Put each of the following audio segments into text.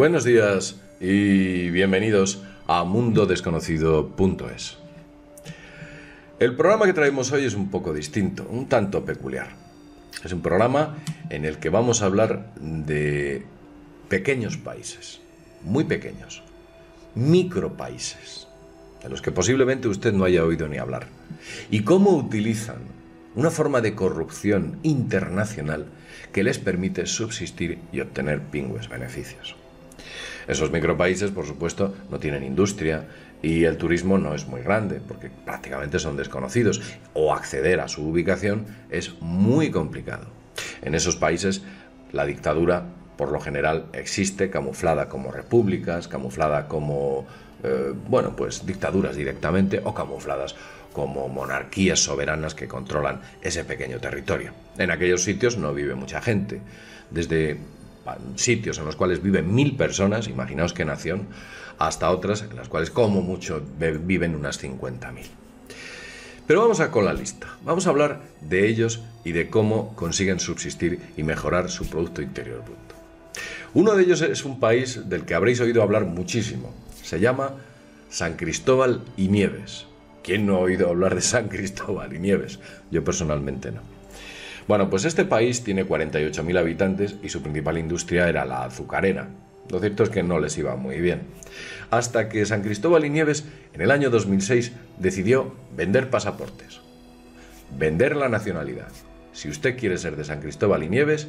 Buenos días y bienvenidos a mundodesconocido.es. El programa que traemos hoy es un poco distinto, un tanto peculiar. Es un programa en el que vamos a hablar de pequeños países, muy pequeños, micropaíses, de los que posiblemente usted no haya oído ni hablar, y cómo utilizan una forma de corrupción internacional que les permite subsistir y obtener pingües beneficios. Esos micropaíses, por supuesto, no tienen industria y el turismo no es muy grande, porque prácticamente son desconocidos, o acceder a su ubicación es muy complicado. En esos países, la dictadura, por lo general, existe camuflada como repúblicas, camuflada como, dictaduras directamente, o camufladas como monarquías soberanas que controlan ese pequeño territorio. En aquellos sitios no vive mucha gente, desde sitios en los cuales viven 1000 personas, imaginaos qué nación, hasta otras en las cuales como mucho viven unas 50.000. Pero vamos con la lista. Vamos a hablar de ellos y de cómo consiguen subsistir y mejorar su Producto Interior Bruto. Uno de ellos es un país del que habréis oído hablar muchísimo. Se llama San Cristóbal y Nieves. ¿Quién no ha oído hablar de San Cristóbal y Nieves? Yo personalmente no. Bueno, pues este país tiene 48.000 habitantes y su principal industria era la azucarera. Lo cierto es que no les iba muy bien. Hasta que San Cristóbal y Nieves, en el año 2006, decidió vender pasaportes. Vender la nacionalidad. Si usted quiere ser de San Cristóbal y Nieves,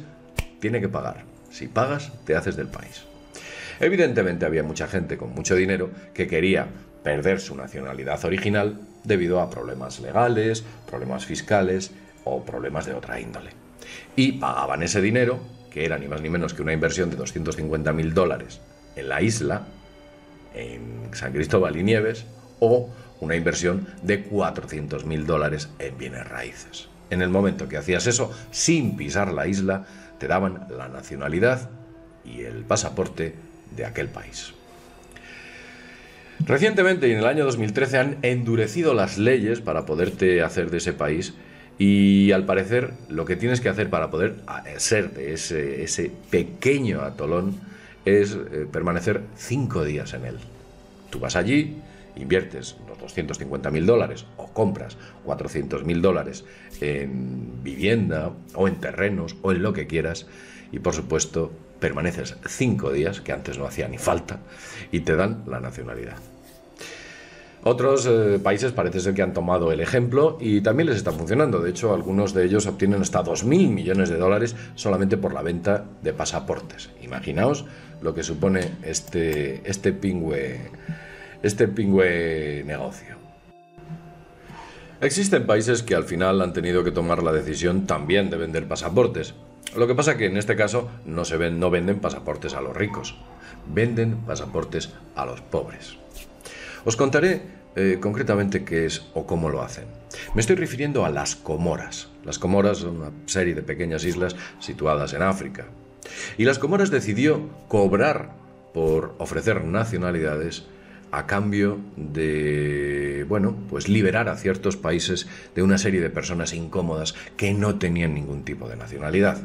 tiene que pagar. Si pagas, te haces del país. Evidentemente había mucha gente con mucho dinero que quería perder su nacionalidad original debido a problemas legales, problemas fiscales o problemas de otra índole. Y pagaban ese dinero, que era ni más ni menos que una inversión de $250.000 en la isla, en San Cristóbal y Nieves, o una inversión de $400.000 en bienes raíces. En el momento que hacías eso, sin pisar la isla, te daban la nacionalidad y el pasaporte de aquel país. Recientemente, y en el año 2013, han endurecido las leyes para poderte hacer de ese país. Y al parecer lo que tienes que hacer para poder ser de ese pequeño atolón es permanecer 5 días en él. Tú vas allí, inviertes los $250.000 o compras $400.000 en vivienda o en terrenos o en lo que quieras y por supuesto permaneces 5 días, que antes no hacía ni falta, y te dan la nacionalidad. Otros países parece ser que han tomado el ejemplo y también les está funcionando. De hecho, algunos de ellos obtienen hasta $2.000 millones solamente por la venta de pasaportes. Imaginaos lo que supone este pingüe negocio. Existen países que al final han tenido que tomar la decisión también de vender pasaportes. Lo que pasa que en este caso no venden pasaportes a los ricos, venden pasaportes a los pobres. Os contaré concretamente qué es o cómo lo hacen. Me estoy refiriendo a las Comoras. Las Comoras son una serie de pequeñas islas situadas en África. Y las Comoras decidió cobrar por ofrecer nacionalidades a cambio de, liberar a ciertos países de una serie de personas incómodas que no tenían ningún tipo de nacionalidad.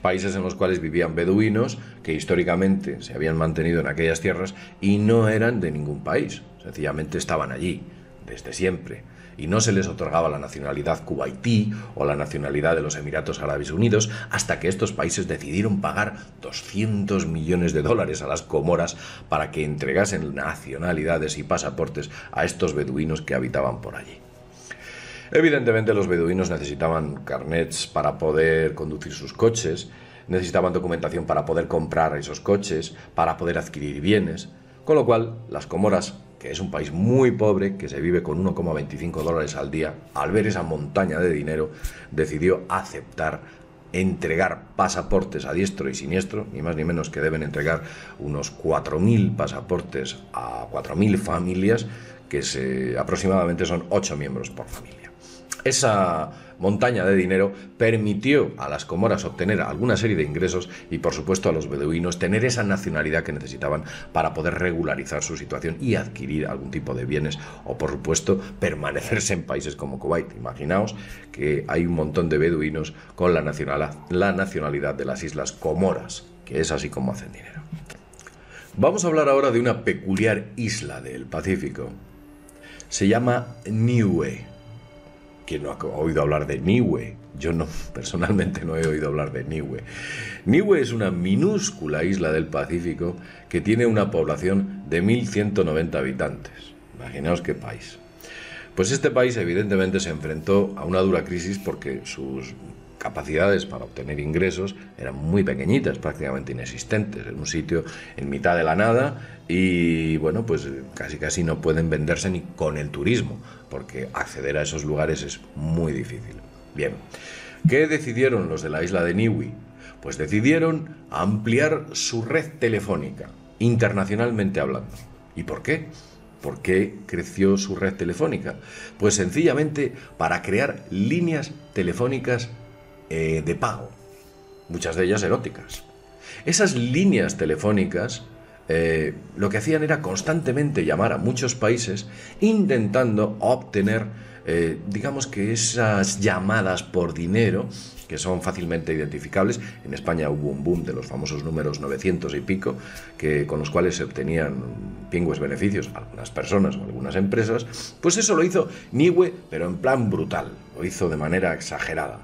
Países en los cuales vivían beduinos que históricamente se habían mantenido en aquellas tierras y no eran de ningún país, sencillamente estaban allí desde siempre y no se les otorgaba la nacionalidad kuwaití o la nacionalidad de los Emiratos Árabes Unidos hasta que estos países decidieron pagar $200 millones a las Comoras para que entregasen nacionalidades y pasaportes a estos beduinos que habitaban por allí. Evidentemente los beduinos necesitaban carnets para poder conducir sus coches, necesitaban documentación para poder comprar esos coches, para poder adquirir bienes, con lo cual las Comoras, que es un país muy pobre, que se vive con $1,25 al día, al ver esa montaña de dinero, decidió aceptar entregar pasaportes a diestro y siniestro, ni más ni menos que deben entregar unos 4.000 pasaportes a 4.000 familias, que aproximadamente son 8 miembros por familia. Esa montaña de dinero permitió a las Comoras obtener alguna serie de ingresos y, por supuesto, a los beduinos tener esa nacionalidad que necesitaban para poder regularizar su situación y adquirir algún tipo de bienes o, por supuesto, permanecerse en países como Kuwait. Imaginaos que hay un montón de beduinos con la nacionalidad de las Islas Comoras, que es así como hacen dinero. Vamos a hablar ahora de una peculiar isla del Pacífico. Se llama Niue. ¿Quién no ha oído hablar de Niue? Yo no, personalmente no he oído hablar de Niue. Niue es una minúscula isla del Pacífico que tiene una población de 1.190 habitantes. Imaginaos qué país. Pues este país evidentemente se enfrentó a una dura crisis porque sus capacidades para obtener ingresos eran muy pequeñitas, prácticamente inexistentes, en un sitio en mitad de la nada y bueno, pues casi no pueden venderse ni con el turismo, porque acceder a esos lugares es muy difícil. Bien, ¿qué decidieron los de la isla de Niue? Pues decidieron ampliar su red telefónica, internacionalmente hablando. ¿Y por qué? ¿Por qué creció su red telefónica? Pues sencillamente para crear líneas telefónicas de pago, muchas de ellas eróticas. Esas líneas telefónicas lo que hacían era constantemente llamar a muchos países intentando obtener, digamos que esas llamadas por dinero, que son fácilmente identificables. En España hubo un boom de los famosos números 900 y pico, con los cuales se obtenían pingües beneficios a algunas personas o algunas empresas. Pues eso lo hizo Niue, pero en plan brutal, lo hizo de manera exagerada.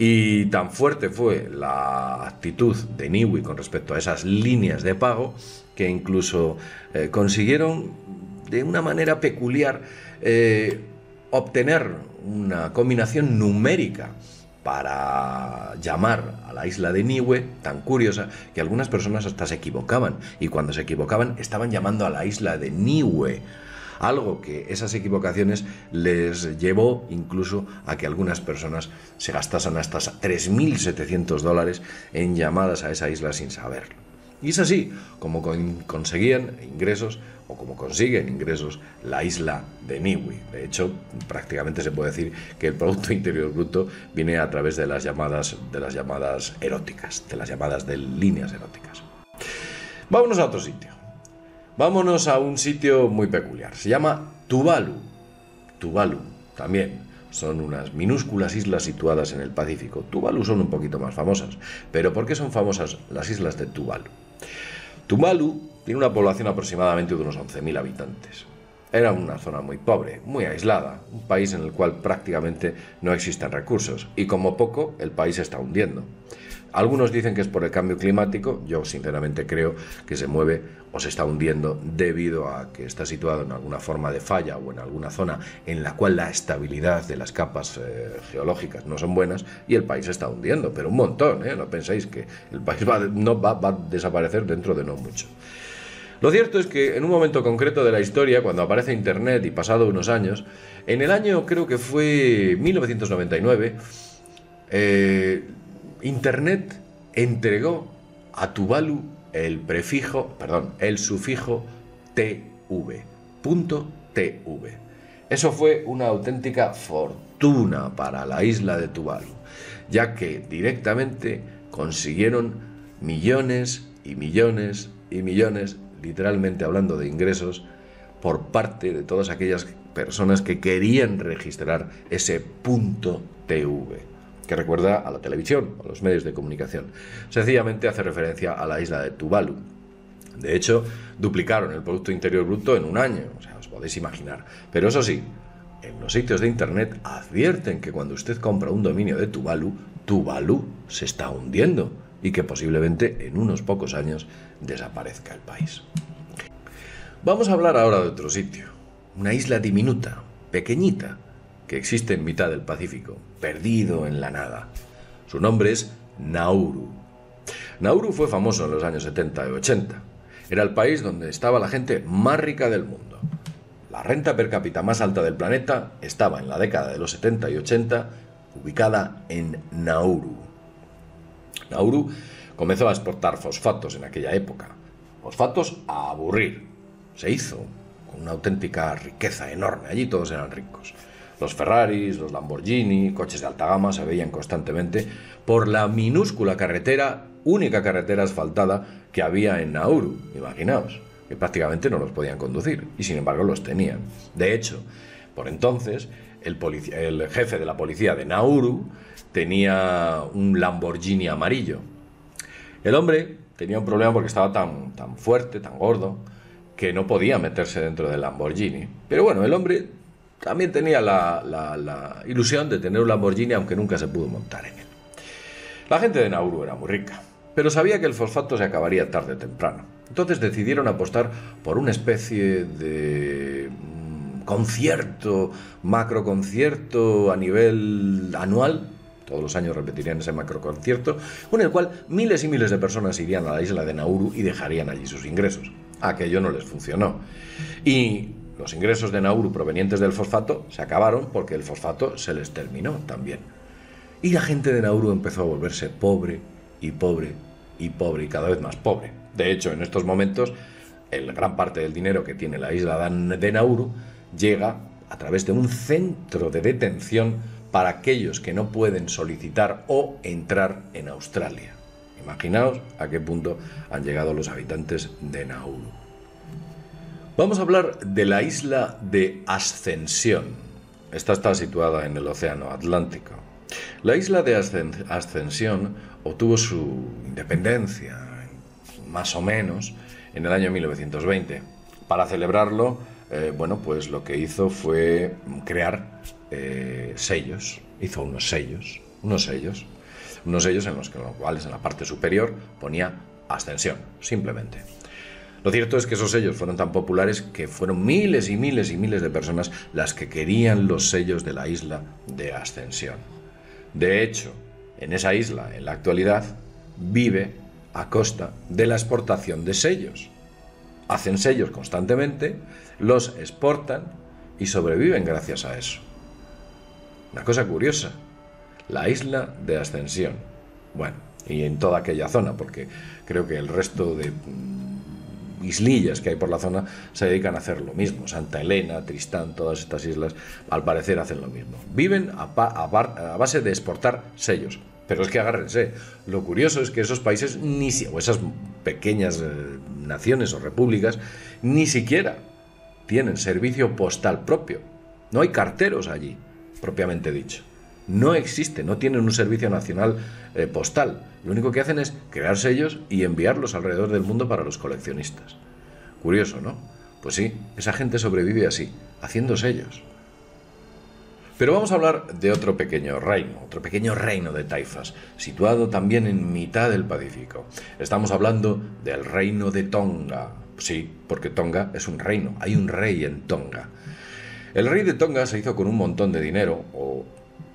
Y tan fuerte fue la actitud de Niue con respecto a esas líneas de pago que incluso consiguieron de una manera peculiar obtener una combinación numérica para llamar a la isla de Niue, tan curiosa que algunas personas hasta se equivocaban, y cuando se equivocaban estaban llamando a la isla de Niue. Algo que esas equivocaciones les llevó incluso a que algunas personas se gastasen hasta $3.700 en llamadas a esa isla sin saberlo. Y es así como conseguían ingresos, o como consiguen ingresos, la isla de Niue. De hecho, prácticamente se puede decir que el Producto Interior Bruto viene a través de las llamadas eróticas, de las llamadas de líneas eróticas. Vámonos a otro sitio. Vámonos a un sitio muy peculiar. Se llama Tuvalu. Tuvalu también. Son unas minúsculas islas situadas en el Pacífico. Tuvalu son un poquito más famosas. ¿Pero por qué son famosas las islas de Tuvalu? Tuvalu tiene una población aproximadamente de unos 11.000 habitantes. Era una zona muy pobre, muy aislada, un país en el cual prácticamente no existen recursos y como poco el país se está hundiendo. Algunos dicen que es por el cambio climático, yo sinceramente creo que se mueve o se está hundiendo debido a que está situado en alguna forma de falla o en alguna zona en la cual la estabilidad de las capas geológicas no son buenas y el país se está hundiendo, pero un montón, no penséis que el país va a desaparecer dentro de no mucho. Lo cierto es que en un momento concreto de la historia, cuando aparece Internet y pasado unos años, en el año creo que fue 1999, Internet entregó a Tuvalu el sufijo TV, .tv. Eso fue una auténtica fortuna para la isla de Tuvalu, ya que directamente consiguieron millones y millones y millones, literalmente hablando de ingresos, por parte de todas aquellas personas que querían registrar ese .tv, que recuerda a la televisión, a los medios de comunicación. Sencillamente hace referencia a la isla de Tuvalu. De hecho, duplicaron el Producto Interior Bruto en un año, o sea, os podéis imaginar. Pero eso sí, en los sitios de Internet advierten que cuando usted compra un dominio de Tuvalu, Tuvalu se está hundiendo y que posiblemente en unos pocos años desaparezca el país. Vamos a hablar ahora de otro sitio, una isla diminuta, pequeñita, que existe en mitad del Pacífico, perdido en la nada. Su nombre es Nauru. Nauru fue famoso en los años 70 y 80. Era el país donde estaba la gente más rica del mundo. La renta per cápita más alta del planeta estaba en la década de los 70 y 80, ubicada en Nauru. Nauru comenzó a exportar fosfatos en aquella época. Fosfatos a aburrir. Se hizo con una auténtica riqueza enorme. Allí todos eran ricos. Los Ferraris, los Lamborghini, coches de alta gama se veían constantemente por la minúscula carretera, única carretera asfaltada que había en Nauru. Imaginaos, que prácticamente no los podían conducir y sin embargo los tenían. De hecho, por entonces, el jefe de la policía de Nauru tenía un Lamborghini amarillo. El hombre tenía un problema porque estaba tan fuerte, tan gordo, que no podía meterse dentro del Lamborghini. Pero bueno, el hombre también tenía la ilusión de tener un Lamborghini, aunque nunca se pudo montar en él. La gente de Nauru era muy rica, pero sabía que el fosfato se acabaría tarde o temprano. Entonces decidieron apostar por una especie de concierto, macroconcierto a nivel anual. Todos los años repetirían ese macroconcierto, con el cual miles y miles de personas irían a la isla de Nauru y dejarían allí sus ingresos. Aquello no les funcionó. Y los ingresos de Nauru provenientes del fosfato se acabaron porque el fosfato se les terminó también. Y la gente de Nauru empezó a volverse pobre y pobre y pobre y cada vez más pobre. De hecho, en estos momentos, gran parte del dinero que tiene la isla de Nauru llega a través de un centro de detención para aquellos que no pueden solicitar o entrar en Australia. Imaginaos a qué punto han llegado los habitantes de Nauru. Vamos a hablar de la isla de Ascensión. Esta está situada en el Océano Atlántico. La isla de Ascensión obtuvo su independencia, más o menos, en el año 1920. Para celebrarlo, pues lo que hizo fue crear sellos. Hizo unos sellos en los cuales en la parte superior ponía Ascensión, simplemente. Lo cierto es que esos sellos fueron tan populares que fueron miles y miles y miles de personas las que querían los sellos de la isla de Ascensión. De hecho, en esa isla, en la actualidad, vive a costa de la exportación de sellos. Hacen sellos constantemente, los exportan y sobreviven gracias a eso. Una cosa curiosa, la isla de Ascensión. Bueno, y en toda aquella zona, porque creo que el resto de islillas que hay por la zona se dedican a hacer lo mismo. Santa Elena, Tristán, todas estas islas, al parecer hacen lo mismo. Viven a base de exportar sellos. Pero es que agárrense, lo curioso es que esos países, o esas pequeñas naciones o repúblicas, ni siquiera tienen servicio postal propio. No hay carteros allí, propiamente dicho. No existe, no tienen un servicio nacional postal. Lo único que hacen es crear sellos y enviarlos alrededor del mundo para los coleccionistas. Curioso, ¿no? Pues sí, esa gente sobrevive así, haciendo sellos. Pero vamos a hablar de otro pequeño reino de taifas, situado también en mitad del Pacífico. Estamos hablando del reino de Tonga. Sí, porque Tonga es un reino, hay un rey en Tonga. El rey de Tonga se hizo con un montón de dinero, o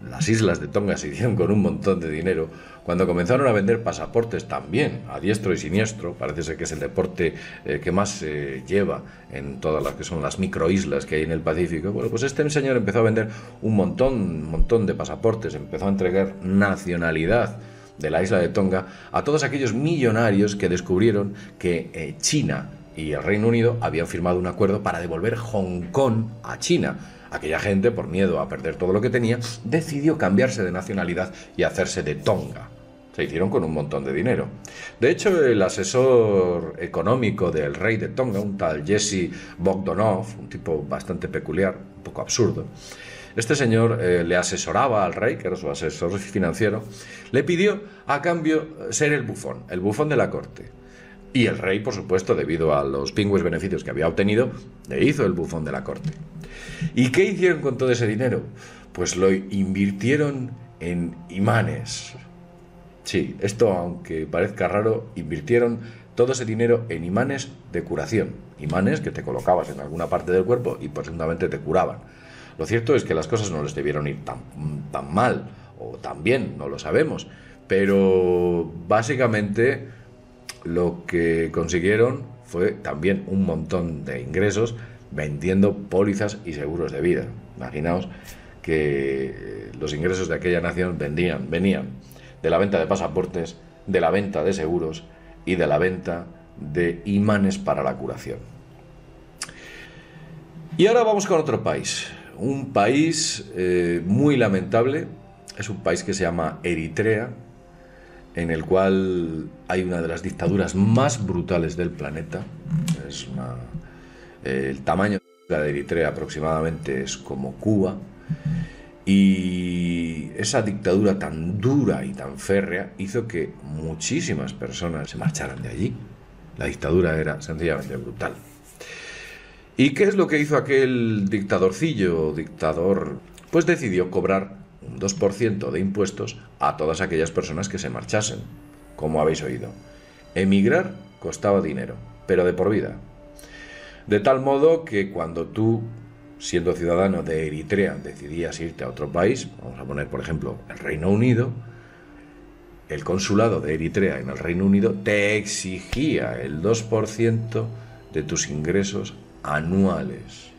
las islas de Tonga se hicieron con un montón de dinero, cuando comenzaron a vender pasaportes también, a diestro y siniestro. Parece ser que es el deporte que más se lleva en todas las que son las microislas que hay en el Pacífico. Bueno, pues este señor empezó a vender un montón de pasaportes, empezó a entregar nacionalidad de la isla de Tonga a todos aquellos millonarios que descubrieron que China y el Reino Unido habían firmado un acuerdo para devolver Hong Kong a China. Aquella gente, por miedo a perder todo lo que tenía, decidió cambiarse de nacionalidad y hacerse de Tonga. Se hicieron con un montón de dinero. De hecho, el asesor económico del rey de Tonga, un tal Jesse Bogdanov, un tipo bastante peculiar, un poco absurdo, este señor le asesoraba al rey, que era su asesor financiero, le pidió a cambio ser el bufón de la corte. Y el rey, por supuesto, debido a los pingües beneficios que había obtenido, le hizo el bufón de la corte. ¿Y qué hicieron con todo ese dinero? Pues lo invirtieron en imanes. Sí, esto, aunque parezca raro, invirtieron todo ese dinero en imanes de curación. Imanes que te colocabas en alguna parte del cuerpo y presuntamente te curaban. Lo cierto es que las cosas no les debieron ir tan mal o tan bien, no lo sabemos. Pero básicamente lo que consiguieron fue también un montón de ingresos vendiendo pólizas y seguros de vida. Imaginaos que los ingresos de aquella nación venían de la venta de pasaportes, de la venta de seguros y de la venta de imanes para la curación. Y ahora vamos con otro país, un país muy lamentable. Es un país que se llama Eritrea, en el cual hay una de las dictaduras más brutales del planeta. El tamaño de Eritrea aproximadamente es como Cuba. Y esa dictadura tan dura y tan férrea hizo que muchísimas personas se marcharan de allí. La dictadura era sencillamente brutal. ¿Y qué es lo que hizo aquel dictador? Pues decidió cobrar un 2% de impuestos a todas aquellas personas que se marchasen. Como habéis oído, emigrar costaba dinero, pero de por vida. De tal modo que cuando tú, siendo ciudadano de Eritrea, decidías irte a otro país, vamos a poner por ejemplo el Reino Unido, el consulado de Eritrea en el Reino Unido te exigía el 2% de tus ingresos anuales.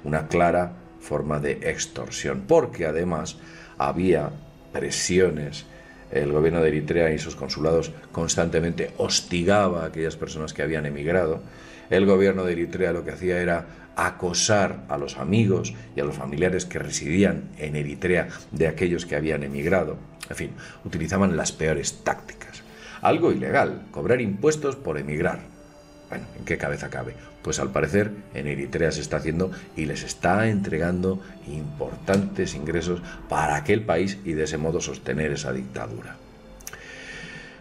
Una clara forma de extorsión, porque además había presiones. El gobierno de Eritrea y sus consulados constantemente hostigaba a aquellas personas que habían emigrado. El gobierno de Eritrea lo que hacía era acosar a los amigos y a los familiares que residían en Eritrea de aquellos que habían emigrado. En fin, utilizaban las peores tácticas. Algo ilegal, cobrar impuestos por emigrar. Bueno, ¿en qué cabeza cabe? Pues al parecer en Eritrea se está haciendo y les está entregando importantes ingresos para aquel país y de ese modo sostener esa dictadura.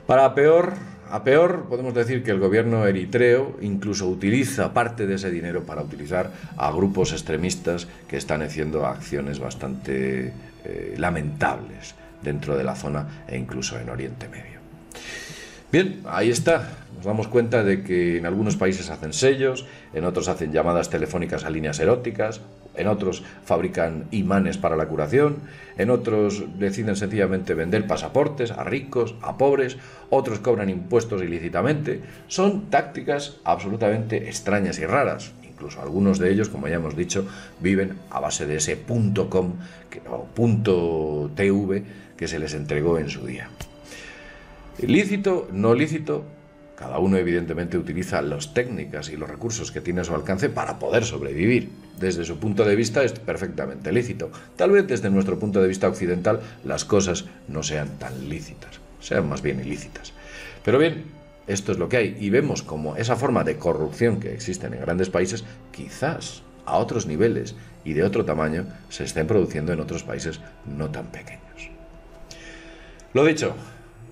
A peor, podemos decir que el gobierno eritreo incluso utiliza parte de ese dinero para utilizar a grupos extremistas que están haciendo acciones bastante lamentables dentro de la zona e incluso en Oriente Medio. Bien, ahí está. Nos damos cuenta de que en algunos países hacen sellos, en otros hacen llamadas telefónicas a líneas eróticas, en otros fabrican imanes para la curación, en otros deciden sencillamente vender pasaportes a ricos, a pobres, otros cobran impuestos ilícitamente. Son tácticas absolutamente extrañas y raras. Incluso algunos de ellos, como ya hemos dicho, viven a base de ese .com o .tv que se les entregó en su día. Lícito, no lícito, cada uno evidentemente utiliza las técnicas y los recursos que tiene a su alcance para poder sobrevivir. Desde su punto de vista es perfectamente lícito. Tal vez desde nuestro punto de vista occidental las cosas no sean tan lícitas, sean más bien ilícitas. Pero bien, esto es lo que hay y vemos como esa forma de corrupción que existen en grandes países, quizás a otros niveles y de otro tamaño, se estén produciendo en otros países no tan pequeños. Lo dicho,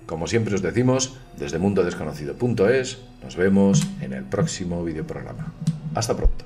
como siempre os decimos, desde mundodesconocido.es, nos vemos en el próximo videoprograma. Hasta pronto.